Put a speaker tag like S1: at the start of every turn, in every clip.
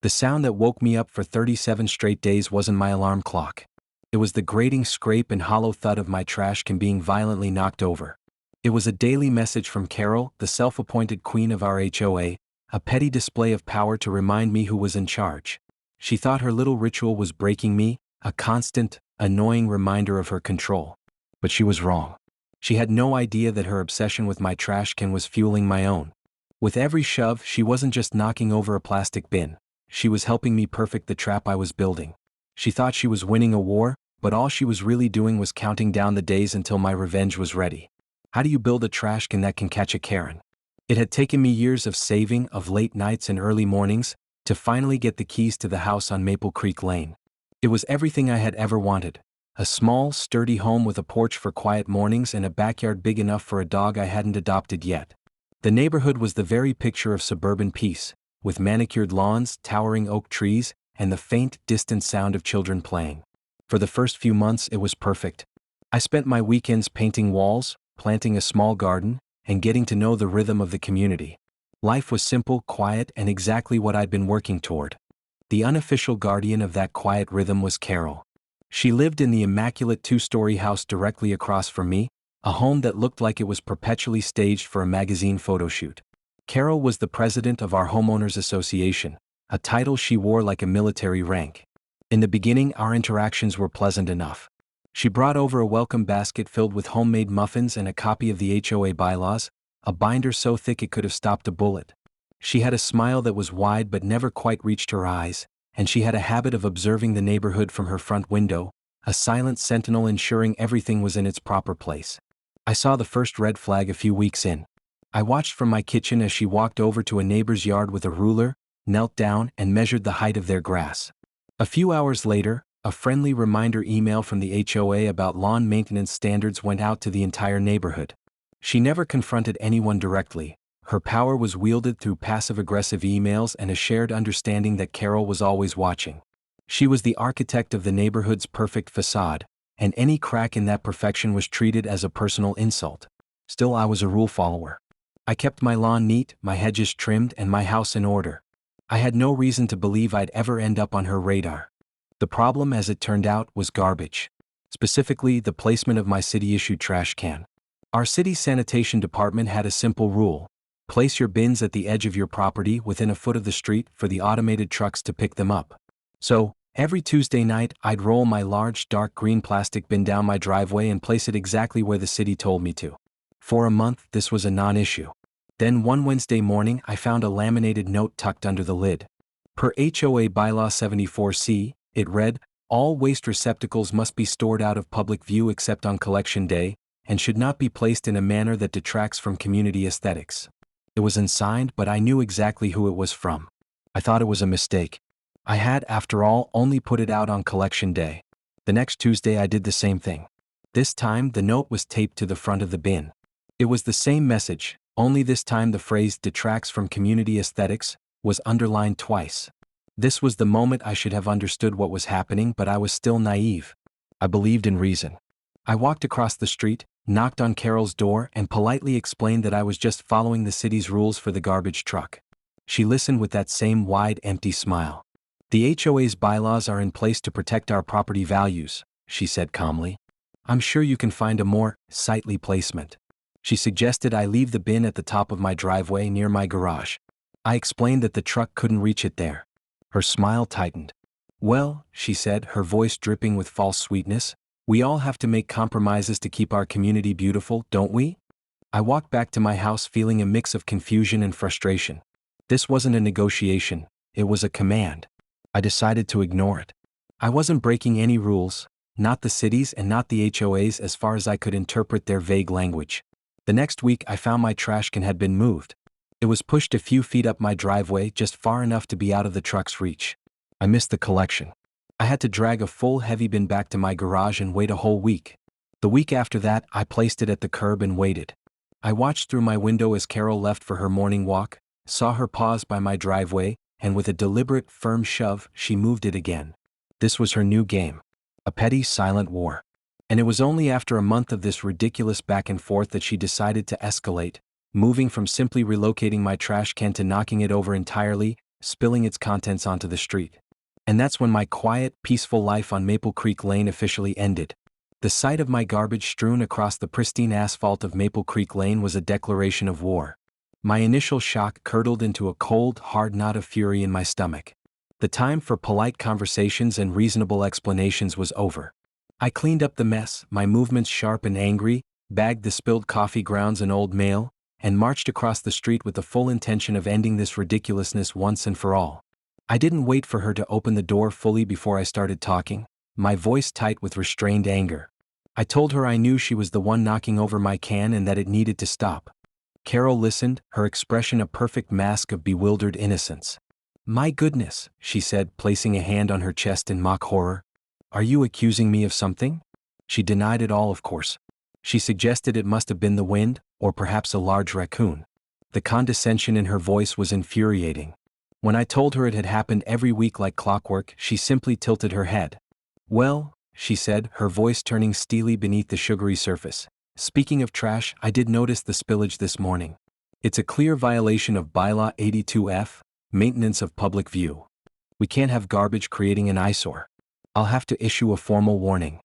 S1: The sound that woke me up for 37 straight days wasn't my alarm clock. It was the grating scrape and hollow thud of my trash can being violently knocked over. It was a daily message from Carol, the self-appointed queen of our HOA, a petty display of power to remind me who was in charge. She thought her little ritual was breaking me, a constant, annoying reminder of her control. But she was wrong. She had no idea that her obsession with my trash can was fueling my own. With every shove, she wasn't just knocking over a plastic bin. She was helping me perfect the trap I was building. She thought she was winning a war, but all she was really doing was counting down the days until my revenge was ready. How do you build a trash can that can catch a Karen? It had taken me years of saving, of late nights and early mornings, to finally get the keys to the house on Maple Creek Lane. It was everything I had ever wanted. A small, sturdy home with a porch for quiet mornings and a backyard big enough for a dog I hadn't adopted yet. The neighborhood was the very picture of suburban peace, with manicured lawns, towering oak trees, and the faint, distant sound of children playing. For the first few months it was perfect. I spent my weekends painting walls, planting a small garden, and getting to know the rhythm of the community. Life was simple, quiet, and exactly what I'd been working toward. The unofficial guardian of that quiet rhythm was Carol. She lived in the immaculate two-story house directly across from me, a home that looked like it was perpetually staged for a magazine photo shoot. Carol was the president of our homeowners association, a title she wore like a military rank. In the beginning, our interactions were pleasant enough. She brought over a welcome basket filled with homemade muffins and a copy of the HOA bylaws, a binder so thick it could have stopped a bullet. She had a smile that was wide but never quite reached her eyes, and she had a habit of observing the neighborhood from her front window, a silent sentinel ensuring everything was in its proper place. I saw the first red flag a few weeks in. I watched from my kitchen as she walked over to a neighbor's yard with a ruler, knelt down, and measured the height of their grass. A few hours later, a friendly reminder email from the HOA about lawn maintenance standards went out to the entire neighborhood. She never confronted anyone directly. Her power was wielded through passive-aggressive emails and a shared understanding that Carol was always watching. She was the architect of the neighborhood's perfect facade, and any crack in that perfection was treated as a personal insult. Still, I was a rule follower. I kept my lawn neat, my hedges trimmed, and my house in order. I had no reason to believe I'd ever end up on her radar. The problem, as it turned out, was garbage. Specifically, the placement of my city-issued trash can. Our city sanitation department had a simple rule: place your bins at the edge of your property within a foot of the street for the automated trucks to pick them up. So, every Tuesday night, I'd roll my large dark green plastic bin down my driveway and place it exactly where the city told me to. For a month, this was a non-issue. Then one Wednesday morning, I found a laminated note tucked under the lid. Per HOA Bylaw 74C, it read, "All waste receptacles must be stored out of public view except on collection day, and should not be placed in a manner that detracts from community aesthetics." It was unsigned, but I knew exactly who it was from. I thought it was a mistake. I had, after all, only put it out on collection day. The next Tuesday I did the same thing. This time, the note was taped to the front of the bin. It was the same message, only this time the phrase "detracts from community aesthetics" was underlined twice. This was the moment I should have understood what was happening, but I was still naive. I believed in reason. I walked across the street, knocked on Carol's door, and politely explained that I was just following the city's rules for the garbage truck. She listened with that same wide, empty smile. "The HOA's bylaws are in place to protect our property values," she said calmly. "I'm sure you can find a more sightly placement." She suggested I leave the bin at the top of my driveway near my garage. I explained that the truck couldn't reach it there. Her smile tightened. "Well," she said, her voice dripping with false sweetness, "we all have to make compromises to keep our community beautiful, don't we?" I walked back to my house feeling a mix of confusion and frustration. This wasn't a negotiation, it was a command. I decided to ignore it. I wasn't breaking any rules, not the city's and not the HOA's as far as I could interpret their vague language. The next week I found my trash can had been moved. It was pushed a few feet up my driveway, just far enough to be out of the truck's reach. I missed the collection. I had to drag a full heavy bin back to my garage and wait a whole week. The week after that, I placed it at the curb and waited. I watched through my window as Carol left for her morning walk, saw her pause by my driveway, and with a deliberate, firm shove, she moved it again. This was her new game. A petty, silent war. And it was only after a month of this ridiculous back and forth that she decided to escalate, moving from simply relocating my trash can to knocking it over entirely, spilling its contents onto the street. And that's when my quiet, peaceful life on Maple Creek Lane officially ended. The sight of my garbage strewn across the pristine asphalt of Maple Creek Lane was a declaration of war. My initial shock curdled into a cold, hard knot of fury in my stomach. The time for polite conversations and reasonable explanations was over. I cleaned up the mess, my movements sharp and angry, bagged the spilled coffee grounds and old mail, and marched across the street with the full intention of ending this ridiculousness once and for all. I didn't wait for her to open the door fully before I started talking, my voice tight with restrained anger. I told her I knew she was the one knocking over my can and that it needed to stop. Carol listened, her expression a perfect mask of bewildered innocence. "My goodness," she said, placing a hand on her chest in mock horror. "Are you accusing me of something?" She denied it all, of course. She suggested it must have been the wind, or perhaps a large raccoon. The condescension in her voice was infuriating. When I told her it had happened every week like clockwork, she simply tilted her head. "Well," she said, her voice turning steely beneath the sugary surface. "Speaking of trash, I did notice the spillage this morning. It's a clear violation of Bylaw 82F, Maintenance of Public View. We can't have garbage creating an eyesore. I'll have to issue a formal warning."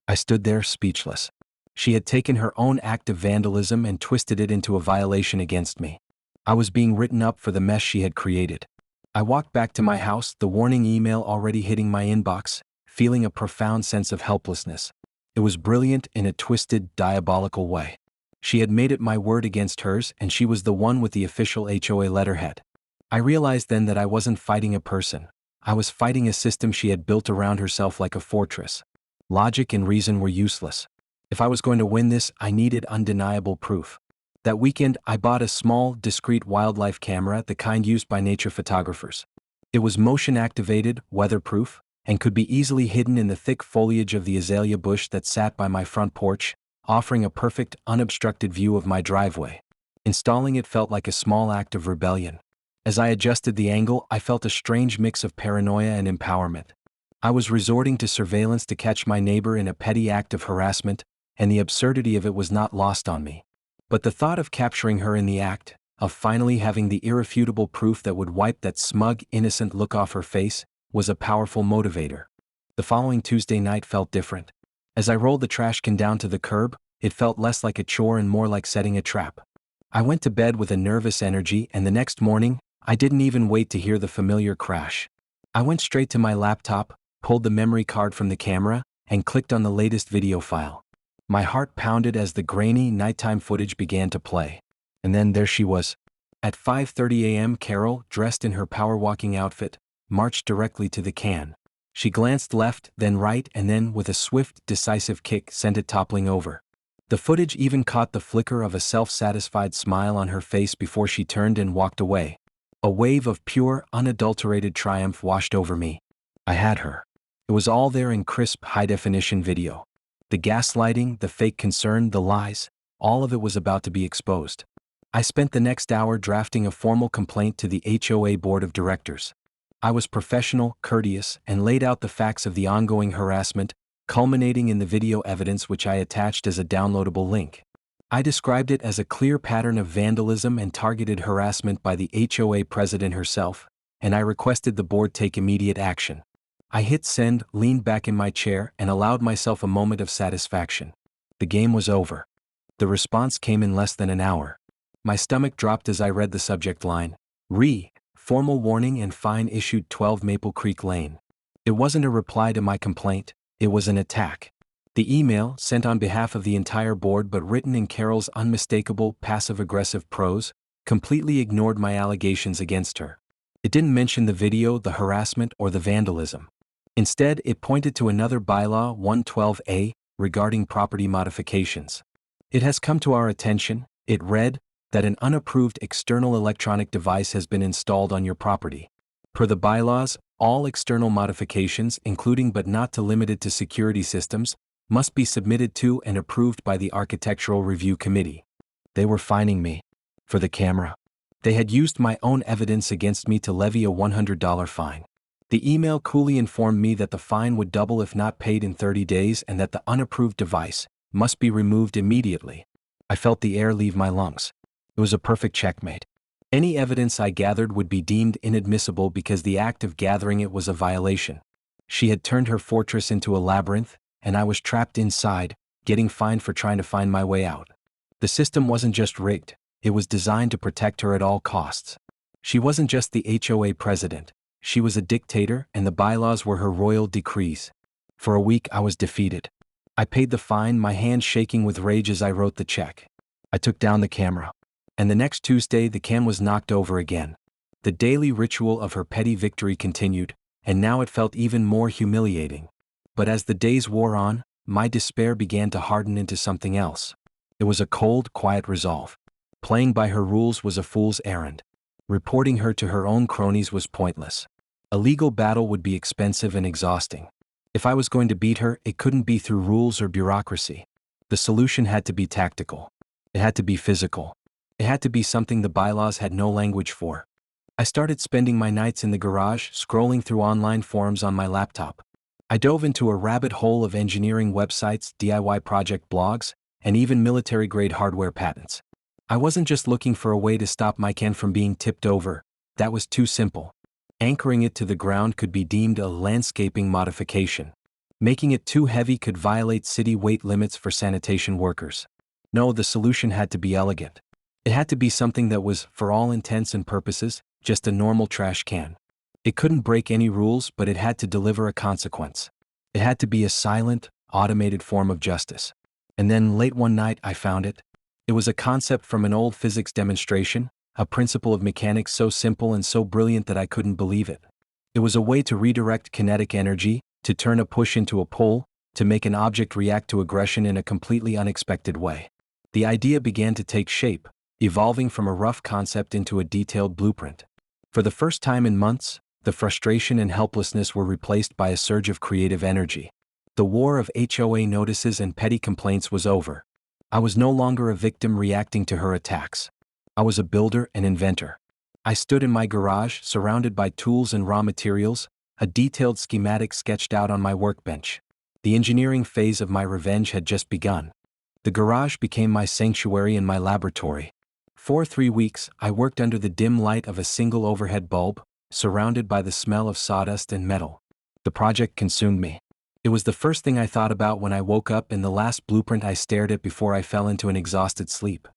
S1: I stood there speechless. She had taken her own act of vandalism and twisted it into a violation against me. I was being written up for the mess she had created. I walked back to my house, the warning email already hitting my inbox, feeling a profound sense of helplessness. It was brilliant in a twisted, diabolical way. She had made it my word against hers, and she was the one with the official HOA letterhead. I realized then that I wasn't fighting a person. I was fighting a system she had built around herself like a fortress. Logic and reason were useless. If I was going to win this, I needed undeniable proof. That weekend, I bought a small, discreet wildlife camera, the kind used by nature photographers. It was motion-activated, weatherproof, and could be easily hidden in the thick foliage of the azalea bush that sat by my front porch, offering a perfect, unobstructed view of my driveway. Installing it felt like a small act of rebellion. As I adjusted the angle, I felt a strange mix of paranoia and empowerment. I was resorting to surveillance to catch my neighbor in a petty act of harassment, and the absurdity of it was not lost on me. But the thought of capturing her in the act, of finally having the irrefutable proof that would wipe that smug, innocent look off her face, was a powerful motivator. The following Tuesday night felt different. As I rolled the trash can down to the curb, it felt less like a chore and more like setting a trap. I went to bed with a nervous energy, and the next morning, I didn't even wait to hear the familiar crash. I went straight to my laptop, pulled the memory card from the camera, and clicked on the latest video file. My heart pounded as the grainy, nighttime footage began to play. And then there she was. At 5:30 a.m., Carol, dressed in her power walking outfit, marched directly to the can. She glanced left, then right, and then, with a swift, decisive kick, sent it toppling over. The footage even caught the flicker of a self-satisfied smile on her face before she turned and walked away. A wave of pure, unadulterated triumph washed over me. I had her. It was all there in crisp, high-definition video. The gaslighting, the fake concern, the lies, all of it was about to be exposed. I spent the next hour drafting a formal complaint to the HOA Board of Directors. I was professional, courteous, and laid out the facts of the ongoing harassment, culminating in the video evidence which I attached as a downloadable link. I described it as a clear pattern of vandalism and targeted harassment by the HOA president herself, and I requested the board take immediate action. I hit send, leaned back in my chair, and allowed myself a moment of satisfaction. The game was over. The response came in less than an hour. My stomach dropped as I read the subject line. Formal warning and fine issued 12 Maple Creek Lane. It wasn't a reply to my complaint, it was an attack. The email, sent on behalf of the entire board but written in Carol's unmistakable, passive-aggressive prose, completely ignored my allegations against her. It didn't mention the video, the harassment, or the vandalism. Instead, it pointed to another bylaw, 112A, regarding property modifications. It has come to our attention, it read, that an unapproved external electronic device has been installed on your property. Per the bylaws, all external modifications, including but not limited to security systems, must be submitted to and approved by the Architectural Review Committee. They were fining me. For the camera. They had used my own evidence against me to levy a $100 fine. The email coolly informed me that the fine would double if not paid in 30 days and that the unapproved device must be removed immediately. I felt the air leave my lungs. It was a perfect checkmate. Any evidence I gathered would be deemed inadmissible because the act of gathering it was a violation. She had turned her fortress into a labyrinth, and I was trapped inside, getting fined for trying to find my way out. The system wasn't just rigged, it was designed to protect her at all costs. She wasn't just the HOA president, she was a dictator, and the bylaws were her royal decrees. For a week I was defeated. I paid the fine, my hands shaking with rage as I wrote the check. I took down the camera. And the next Tuesday the can was knocked over again. The daily ritual of her petty victory continued, and now it felt even more humiliating. But as the days wore on, my despair began to harden into something else. It was a cold, quiet resolve. Playing by her rules was a fool's errand. Reporting her to her own cronies was pointless. A legal battle would be expensive and exhausting. If I was going to beat her, it couldn't be through rules or bureaucracy. The solution had to be tactical. It had to be physical. It had to be something the bylaws had no language for. I started spending my nights in the garage, scrolling through online forums on my laptop. I dove into a rabbit hole of engineering websites, DIY project blogs, and even military-grade hardware patents. I wasn't just looking for a way to stop my can from being tipped over. That was too simple. Anchoring it to the ground could be deemed a landscaping modification. Making it too heavy could violate city weight limits for sanitation workers. No, the solution had to be elegant. It had to be something that was, for all intents and purposes, just a normal trash can. It couldn't break any rules, but it had to deliver a consequence. It had to be a silent, automated form of justice. And then late one night I found it. It was a concept from an old physics demonstration, a principle of mechanics so simple and so brilliant that I couldn't believe it. It was a way to redirect kinetic energy, to turn a push into a pull, to make an object react to aggression in a completely unexpected way. The idea began to take shape, evolving from a rough concept into a detailed blueprint. For the first time in months, the frustration and helplessness were replaced by a surge of creative energy. The war of HOA notices and petty complaints was over. I was no longer a victim reacting to her attacks. I was a builder and inventor. I stood in my garage, surrounded by tools and raw materials, a detailed schematic sketched out on my workbench. The engineering phase of my revenge had just begun. The garage became my sanctuary and my laboratory. For 3 weeks, I worked under the dim light of a single overhead bulb, surrounded by the smell of sawdust and metal. The project consumed me. It was the first thing I thought about when I woke up and the last blueprint I stared at before I fell into an exhausted sleep.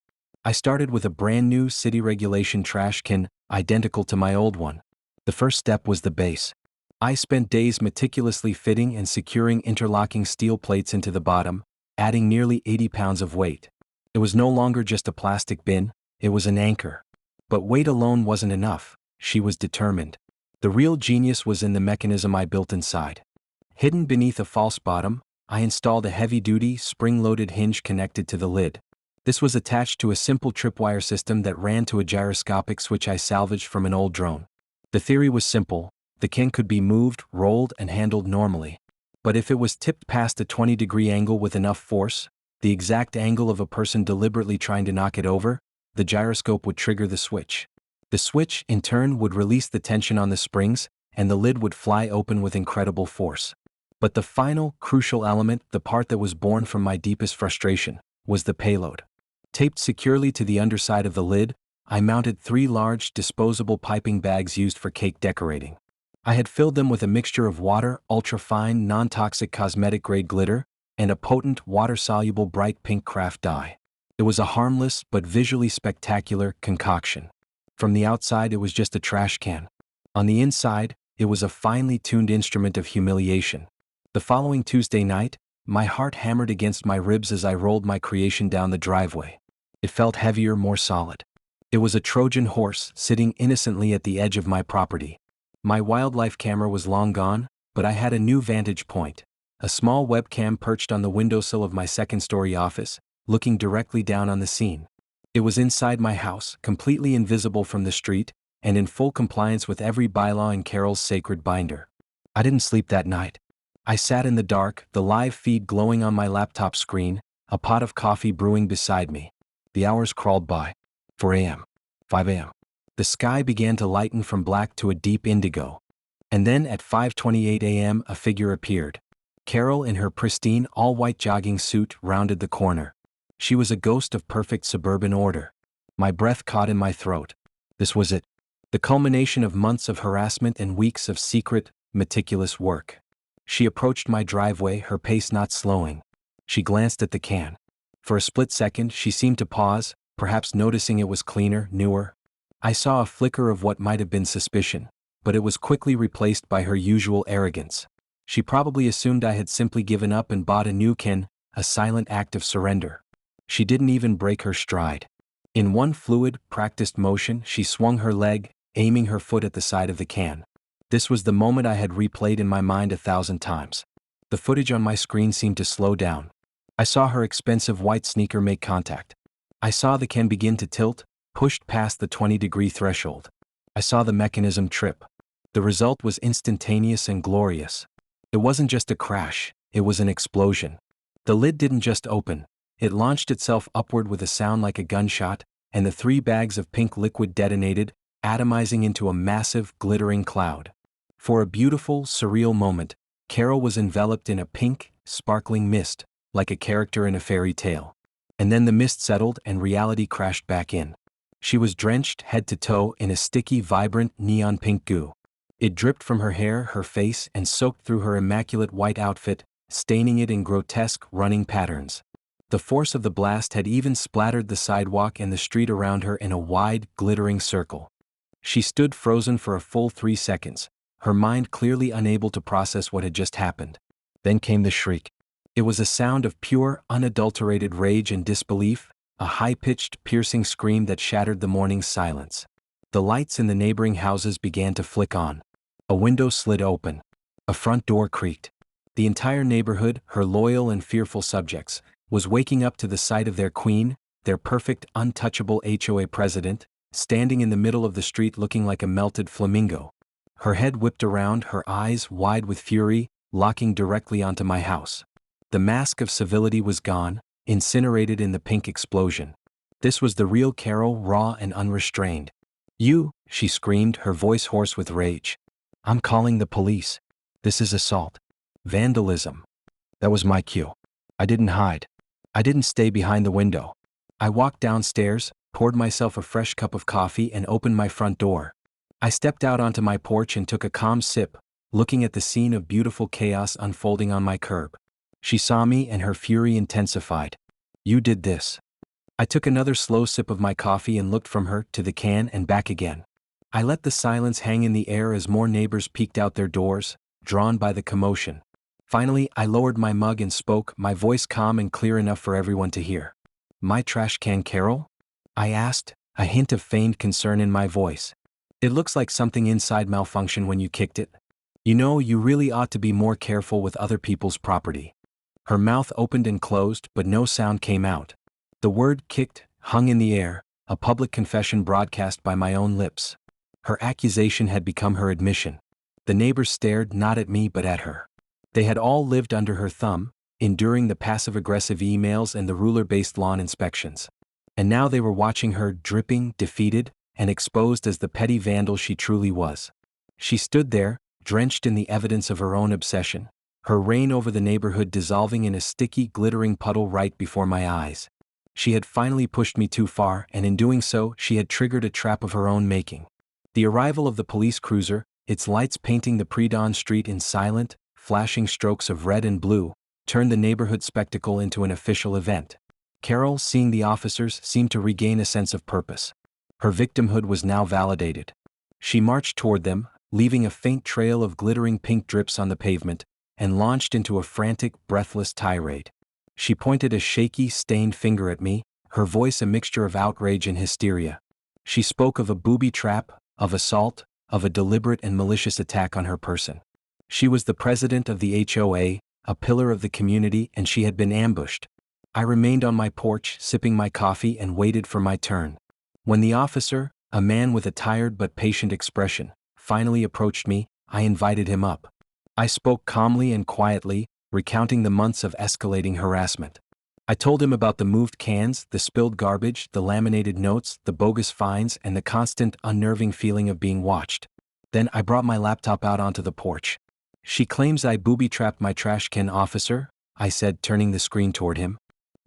S1: I started with a brand new city regulation trash can, identical to my old one. The first step was the base. I spent days meticulously fitting and securing interlocking steel plates into the bottom, adding nearly 80 pounds of weight. It was no longer just a plastic bin, it was an anchor. But weight alone wasn't enough. She was determined. The real genius was in the mechanism I built inside. Hidden beneath a false bottom, I installed a heavy-duty, spring-loaded hinge connected to the lid. This was attached to a simple tripwire system that ran to a gyroscopic switch I salvaged from an old drone. The theory was simple: the can could be moved, rolled, and handled normally. But if it was tipped past a 20-degree angle with enough force, the exact angle of a person deliberately trying to knock it over, the gyroscope would trigger the switch. The switch, in turn, would release the tension on the springs, and the lid would fly open with incredible force. But the final, crucial element, the part that was born from my deepest frustration, was the payload. Taped securely to the underside of the lid, I mounted 3 large, disposable piping bags used for cake decorating. I had filled them with a mixture of water, ultra-fine, non-toxic cosmetic-grade glitter, and a potent, water-soluble bright pink craft dye. It was a harmless, but visually spectacular, concoction. From the outside it was just a trash can. On the inside, it was a finely tuned instrument of humiliation. The following Tuesday night, my heart hammered against my ribs as I rolled my creation down the driveway. It felt heavier, more solid. It was a Trojan horse sitting innocently at the edge of my property. My wildlife camera was long gone, but I had a new vantage point. A small webcam perched on the windowsill of my second-story office, looking directly down on the scene. It was inside my house, completely invisible from the street, and in full compliance with every bylaw in Carol's sacred binder. I didn't sleep that night. I sat in the dark, the live feed glowing on my laptop screen, a pot of coffee brewing beside me. The hours crawled by. 4 a.m. 5 a.m. The sky began to lighten from black to a deep indigo. And then at 5:28 a.m. a figure appeared. Carol, in her pristine, all-white jogging suit, rounded the corner. She was a ghost of perfect suburban order. My breath caught in my throat. This was it. The culmination of months of harassment and weeks of secret, meticulous work. She approached my driveway, her pace not slowing. She glanced at the can. For a split second, she seemed to pause, perhaps noticing it was cleaner, newer. I saw a flicker of what might have been suspicion, but it was quickly replaced by her usual arrogance. She probably assumed I had simply given up and bought a new can, a silent act of surrender. She didn't even break her stride. In one fluid, practiced motion, she swung her leg, aiming her foot at the side of the can. This was the moment I had replayed in my mind 1,000 times. The footage on my screen seemed to slow down. I saw her expensive white sneaker make contact. I saw the can begin to tilt, pushed past the 20-degree threshold. I saw the mechanism trip. The result was instantaneous and glorious. It wasn't just a crash, it was an explosion. The lid didn't just open, it launched itself upward with a sound like a gunshot, and the 3 bags of pink liquid detonated, atomizing into a massive, glittering cloud. For a beautiful, surreal moment, Carol was enveloped in a pink, sparkling mist, like a character in a fairy tale. And then the mist settled and reality crashed back in. She was drenched head to toe in a sticky, vibrant, neon pink goo. It dripped from her hair, her face, and soaked through her immaculate white outfit, staining it in grotesque, running patterns. The force of the blast had even splattered the sidewalk and the street around her in a wide, glittering circle. She stood frozen for a full 3 seconds, her mind clearly unable to process what had just happened. Then came the shriek. It was a sound of pure, unadulterated rage and disbelief, a high-pitched, piercing scream that shattered the morning's silence. The lights in the neighboring houses began to flick on. A window slid open. A front door creaked. The entire neighborhood, her loyal and fearful subjects, was waking up to the sight of their queen, their perfect, untouchable HOA president, standing in the middle of the street looking like a melted flamingo. Her head whipped around, her eyes wide with fury, locking directly onto my house. The mask of civility was gone, incinerated in the pink explosion. This was the real Carol, raw and unrestrained. "You," she screamed, her voice hoarse with rage. "I'm calling the police. This is assault. Vandalism." That was my cue. I didn't hide. I didn't stay behind the window. I walked downstairs, poured myself a fresh cup of coffee and opened my front door. I stepped out onto my porch and took a calm sip, looking at the scene of beautiful chaos unfolding on my curb. She saw me and her fury intensified. "You did this." I took another slow sip of my coffee and looked from her to the can and back again. I let the silence hang in the air as more neighbors peeked out their doors, drawn by the commotion. Finally, I lowered my mug and spoke, my voice calm and clear enough for everyone to hear. "My trash can, Carol?" I asked, a hint of feigned concern in my voice. "It looks like something inside malfunctioned when you kicked it. You know, you really ought to be more careful with other people's property." Her mouth opened and closed, but no sound came out. The word "kicked" hung in the air, a public confession broadcast by my own lips. Her accusation had become her admission. The neighbors stared not at me but at her. They had all lived under her thumb, enduring the passive-aggressive emails and the ruler-based lawn inspections. And now they were watching her, dripping, defeated, and exposed as the petty vandal she truly was. She stood there, drenched in the evidence of her own obsession, her reign over the neighborhood dissolving in a sticky, glittering puddle right before my eyes. She had finally pushed me too far, and in doing so, she had triggered a trap of her own making. The arrival of the police cruiser, its lights painting the pre-dawn street in silent, flashing strokes of red and blue, turned the neighborhood spectacle into an official event. Carol, seeing the officers, seemed to regain a sense of purpose. Her victimhood was now validated. She marched toward them, leaving a faint trail of glittering pink drips on the pavement, and launched into a frantic, breathless tirade. She pointed a shaky, stained finger at me, her voice a mixture of outrage and hysteria. She spoke of a booby trap, of assault, of a deliberate and malicious attack on her person. She was the president of the HOA, a pillar of the community, and she had been ambushed. I remained on my porch, sipping my coffee, and waited for my turn. When the officer, a man with a tired but patient expression, finally approached me, I invited him up. I spoke calmly and quietly, recounting the months of escalating harassment. I told him about the moved cans, the spilled garbage, the laminated notes, the bogus fines, and the constant, unnerving feeling of being watched. Then I brought my laptop out onto the porch. "She claims I booby-trapped my trash can, officer," I said, turning the screen toward him.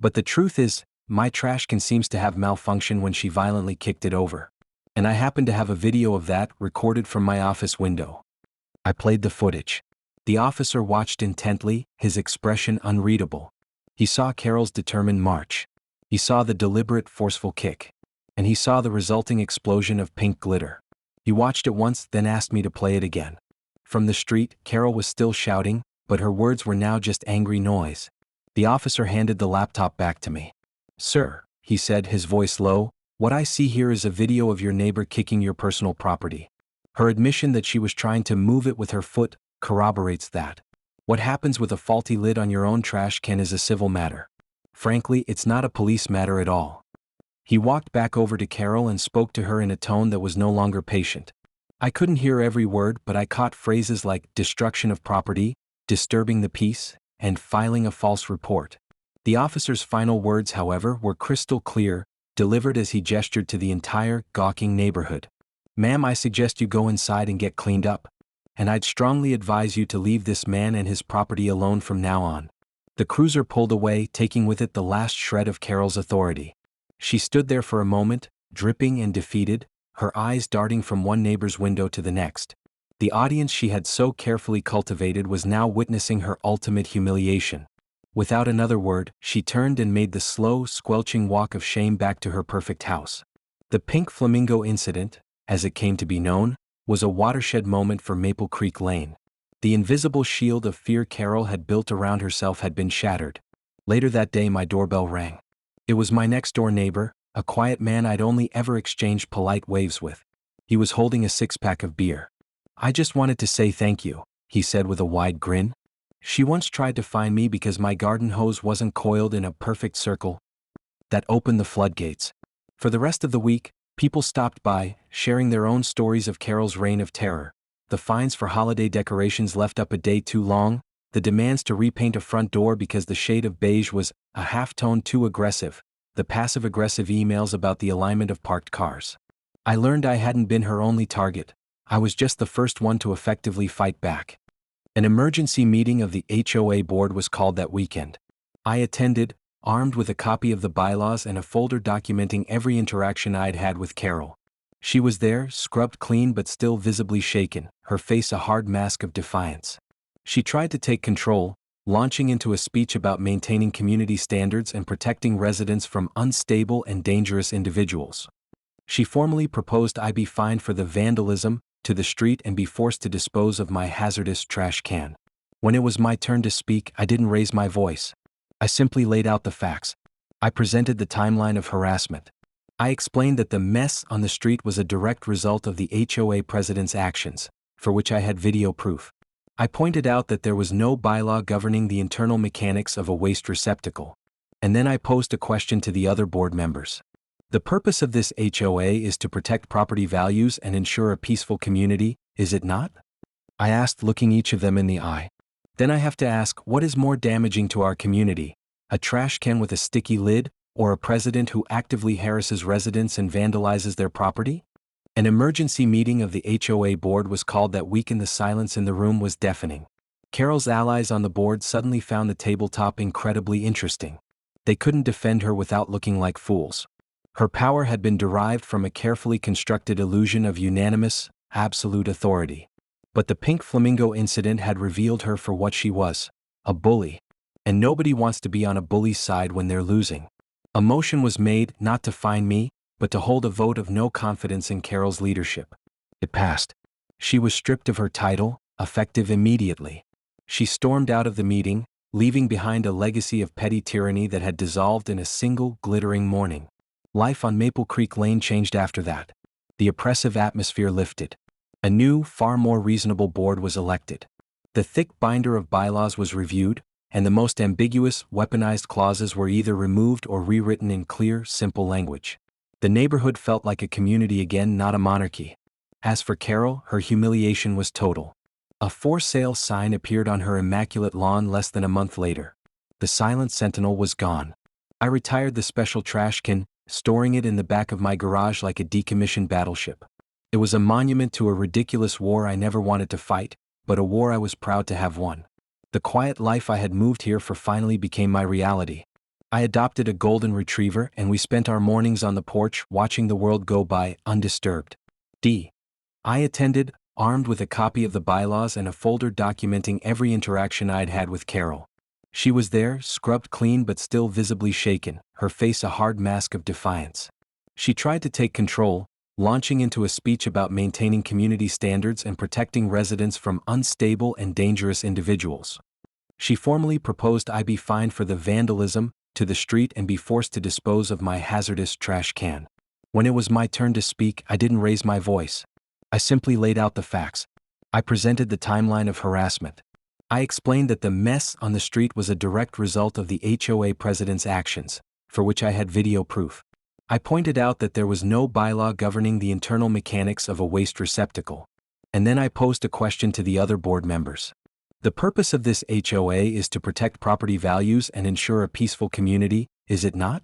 S1: "But the truth is, my trash can seems to have malfunctioned when she violently kicked it over. And I happened to have a video of that recorded from my office window. I played the footage. The officer watched intently, his expression unreadable. He saw Carol's determined march. He saw the deliberate, forceful kick. And he saw the resulting explosion of pink glitter. He watched it once, then asked me to play it again. From the street, Carol was still shouting, but her words were now just angry noise. The officer handed the laptop back to me. "Sir," he said, his voice low, "what I see here is a video of your neighbor kicking your personal property. Her admission that she was trying to move it with her foot corroborates that. What happens with a faulty lid on your own trash can is a civil matter. Frankly, it's not a police matter at all." He walked back over to Carol and spoke to her in a tone that was no longer patient. I couldn't hear every word, but I caught phrases like destruction of property, disturbing the peace, and filing a false report. The officer's final words, however, were crystal clear, delivered as he gestured to the entire gawking neighborhood. "Ma'am, I suggest you go inside and get cleaned up. And I'd strongly advise you to leave this man and his property alone from now on." The cruiser pulled away, taking with it the last shred of Carol's authority. She stood there for a moment, dripping and defeated, her eyes darting from one neighbor's window to the next. The audience she had so carefully cultivated was now witnessing her ultimate humiliation. Without another word, she turned and made the slow, squelching walk of shame back to her perfect house. The Pink Flamingo incident, as it came to be known, was a watershed moment for Maple Creek Lane. The invisible shield of fear Carol had built around herself had been shattered. Later that day, my doorbell rang. It was my next-door neighbor, a quiet man I'd only ever exchanged polite waves with. He was holding a six-pack of beer. "I just wanted to say thank you," he said with a wide grin. "She once tried to find me because my garden hose wasn't coiled in a perfect circle." That opened the floodgates. For the rest of the week, people stopped by, sharing their own stories of Carol's reign of terror. The fines for holiday decorations left up a day too long, the demands to repaint a front door because the shade of beige was a half-tone too aggressive, the passive-aggressive emails about the alignment of parked cars. I learned I hadn't been her only target. I was just the first one to effectively fight back. An emergency meeting of the HOA board was called that weekend. I attended, armed with a copy of the bylaws and a folder documenting every interaction I'd had with Carol. She was there, scrubbed clean but still visibly shaken, her face a hard mask of defiance. She tried to take control, launching into a speech about maintaining community standards and protecting residents from unstable and dangerous individuals. She formally proposed I be fined for the vandalism to the street and be forced to dispose of my hazardous trash can. When it was my turn to speak, I didn't raise my voice. I simply laid out the facts. I presented the timeline of harassment. I explained that the mess on the street was a direct result of the HOA president's actions, for which I had video proof. I pointed out that there was no bylaw governing the internal mechanics of a waste receptacle. And then I posed a question to the other board members. The purpose of this HOA is to protect property values and ensure a peaceful community, is it not? I asked, looking each of them in the eye. Then I have to ask, what is more damaging to our community? A trash can with a sticky lid, or a president who actively harasses residents and vandalizes their property? An emergency meeting of the HOA board was called that week and the silence in the room was deafening. Carol's allies on the board suddenly found the tabletop incredibly interesting. They couldn't defend her without looking like fools. Her power had been derived from a carefully constructed illusion of unanimous, absolute authority. But the Pink Flamingo incident had revealed her for what she was, a bully. And nobody wants to be on a bully's side when they're losing. A motion was made not to fine me, but to hold a vote of no confidence in Carol's leadership. It passed. She was stripped of her title, effective immediately. She stormed out of the meeting, leaving behind a legacy of petty tyranny that had dissolved in a single glittering morning. Life on Maple Creek Lane changed after that. The oppressive atmosphere lifted. A new, far more reasonable board was elected. The thick binder of bylaws was reviewed, and the most ambiguous, weaponized clauses were either removed or rewritten in clear, simple language. The neighborhood felt like a community again, not a monarchy. As for Carol, her humiliation was total. A for sale sign appeared on her immaculate lawn less than a month later. The silent sentinel was gone. I retired the special trash can, storing it in the back of my garage like a decommissioned battleship. It was a monument to a ridiculous war I never wanted to fight, but a war I was proud to have won. The quiet life I had moved here for finally became my reality. I adopted a golden retriever and we spent our mornings on the porch watching the world go by undisturbed. D. I attended, armed with a copy of the bylaws and a folder documenting every interaction I'd had with Carol. She was there, scrubbed clean but still visibly shaken, her face a hard mask of defiance. She tried to take control, launching into a speech about maintaining community standards and protecting residents from unstable and dangerous individuals. She formally proposed I be fined for the vandalism to the street and be forced to dispose of my hazardous trash can. When it was my turn to speak, I didn't raise my voice. I simply laid out the facts. I presented the timeline of harassment. I explained that the mess on the street was a direct result of the HOA president's actions, for which I had video proof. I pointed out that there was no bylaw governing the internal mechanics of a waste receptacle. And then I posed a question to the other board members. The purpose of this HOA is to protect property values and ensure a peaceful community, is it not?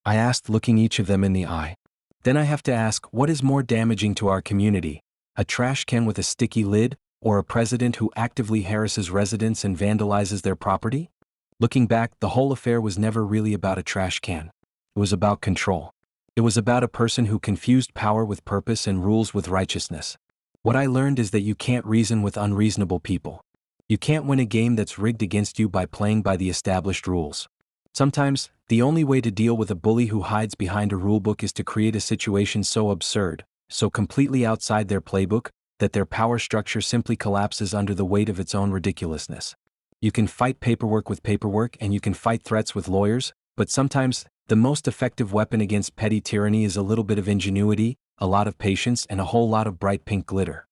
S1: I asked, looking each of them in the eye. Then I have to ask, what is more damaging to our community? A trash can with a sticky lid, or a president who actively harasses residents and vandalizes their property? Looking back, the whole affair was never really about a trash can. It was about control. It was about a person who confused power with purpose and rules with righteousness. What I learned is that you can't reason with unreasonable people. You can't win a game that's rigged against you by playing by the established rules. Sometimes, the only way to deal with a bully who hides behind a rulebook is to create a situation so absurd, so completely outside their playbook, that their power structure simply collapses under the weight of its own ridiculousness. You can fight paperwork with paperwork and you can fight threats with lawyers, but sometimes, the most effective weapon against petty tyranny is a little bit of ingenuity, a lot of patience, and a whole lot of bright pink glitter.